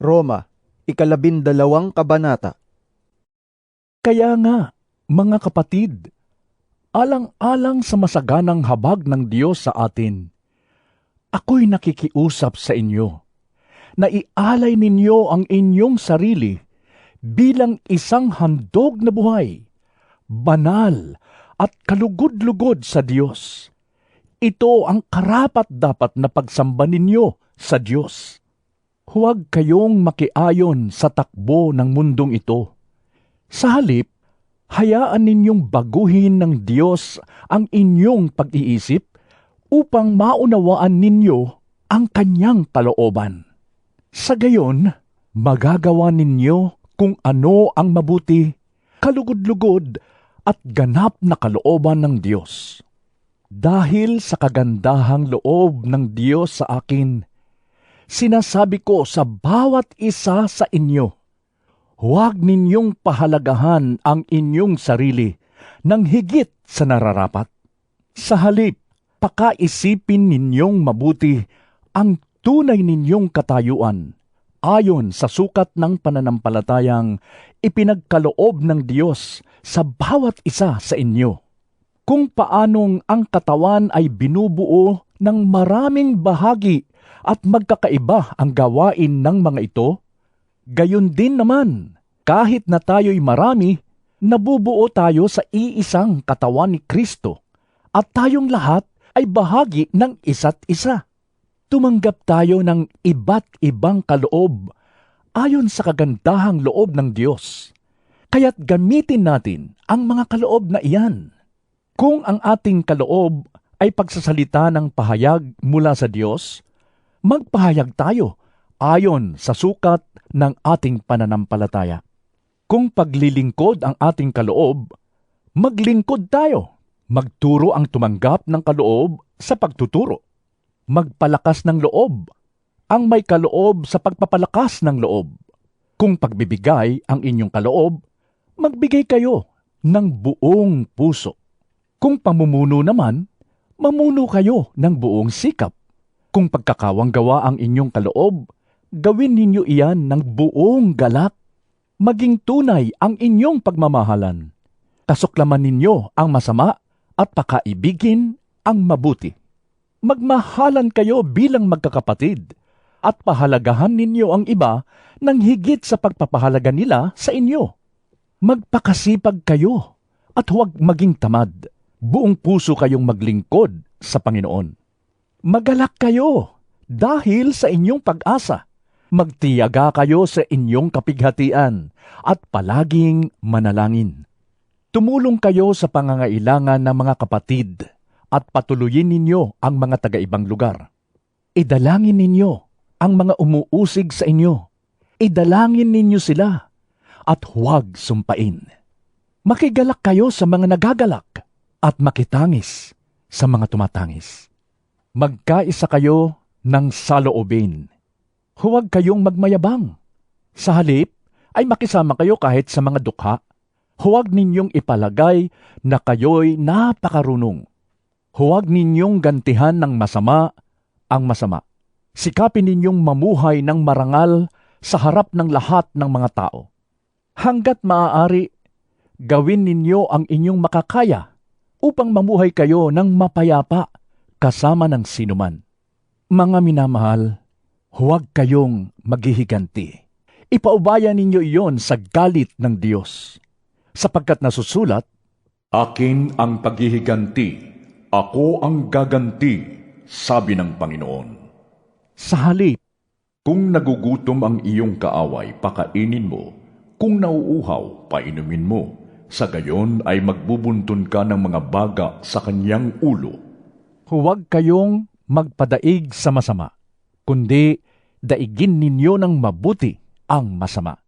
Roma, 12 kabanata. Kaya nga, mga kapatid, alang-alang sa masaganang habag ng Diyos sa atin, ako'y nakikiusap sa inyo na ialay ninyo ang inyong sarili bilang isang handog na buhay, banal at kalugod-lugod sa Diyos. Ito ang karapat-dapat na pagsamba ninyo sa Diyos. Huwag kayong makiayon sa takbo ng mundong ito. Sa halip, hayaan ninyong baguhin ng Diyos ang inyong pag-iisip upang maunawaan ninyo ang Kanyang kalooban. Sa gayon, magagawa ninyo kung ano ang mabuti, kalugod-lugod at ganap na kalooban ng Diyos. Dahil sa kagandahang loob ng Diyos sa akin, sinasabi ko sa bawat isa sa inyo, huwag ninyong pahalagahan ang inyong sarili ng higit sa nararapat. Sa halip, pakaisipin ninyong mabuti ang tunay ninyong katayuan ayon sa sukat ng pananampalatayang ipinagkaloob ng Diyos sa bawat isa sa inyo. Kung paanong ang katawan ay binubuo ng maraming bahagi at magkakaiba ang gawain ng mga ito, gayon din naman, kahit na tayo'y marami, nabubuo tayo sa iisang katawan ni Kristo at tayong lahat ay bahagi ng isa't isa. Tumanggap tayo ng iba't ibang kaloob ayon sa kagandahang loob ng Diyos. Kaya't gamitin natin ang mga kaloob na iyan. Kung ang ating kaloob ay pagsasalita ng pahayag mula sa Diyos, magpahayag tayo ayon sa sukat ng ating pananampalataya. Kung paglilingkod ang ating kaloob, maglingkod tayo. Magturo ang tumanggap ng kaloob sa pagtuturo. Magpalakas ng loob ang may kaloob sa pagpapalakas ng loob. Kung pagbibigay ang inyong kaloob, magbigay kayo ng buong puso. Kung pamumuno naman, mamuno kayo ng buong sikap. Kung pagkakawanggawa ang inyong kaloob, gawin ninyo iyan ng buong galak. Maging tunay ang inyong pagmamahalan. Kasuklaman ninyo ang masama at pakaibigin ang mabuti. Magmahalan kayo bilang magkakapatid at pahalagahan ninyo ang iba ng higit sa pagpapahalaga nila sa inyo. Magpakasipag kayo at huwag maging tamad. Buong puso kayong maglingkod sa Panginoon. Magalak kayo dahil sa inyong pag-asa. Magtiyaga kayo sa inyong kapighatian at palaging manalangin. Tumulong kayo sa pangangailangan ng mga kapatid at patuloyin ninyo ang mga taga-ibang lugar. Idalangin ninyo ang mga umuusig sa inyo. Idalangin ninyo sila at huwag sumpain. Makigalak kayo sa mga nagagalak at makitangis sa mga tumatangis. Magkaisa kayo ng saloobin. Huwag kayong magmayabang. Sa halip ay makisama kayo kahit sa mga dukha. Huwag ninyong ipalagay na kayo'y napakarunong. Huwag ninyong gantihan ng masama ang masama. Sikapin ninyong mamuhay ng marangal sa harap ng lahat ng mga tao. Hanggat maaari, gawin ninyo ang inyong makakaya upang mamuhay kayo ng mapayapa kasama ng sinuman. Mga minamahal, huwag kayong maghihiganti. Ipaubaya ninyo iyon sa galit ng Diyos. Sapagkat nasusulat, Akin ang paghihiganti, ako ang gaganti, sabi ng Panginoon. sa halip, Kung nagugutom ang iyong kaaway, pakainin mo. Kung nauuhaw, painumin mo. Sa gayon ay magbubuntun ka ng mga baga sa kanyang ulo. huwag kayong magpadaig sa masama, kundi daigin ninyo ng mabuti ang masama.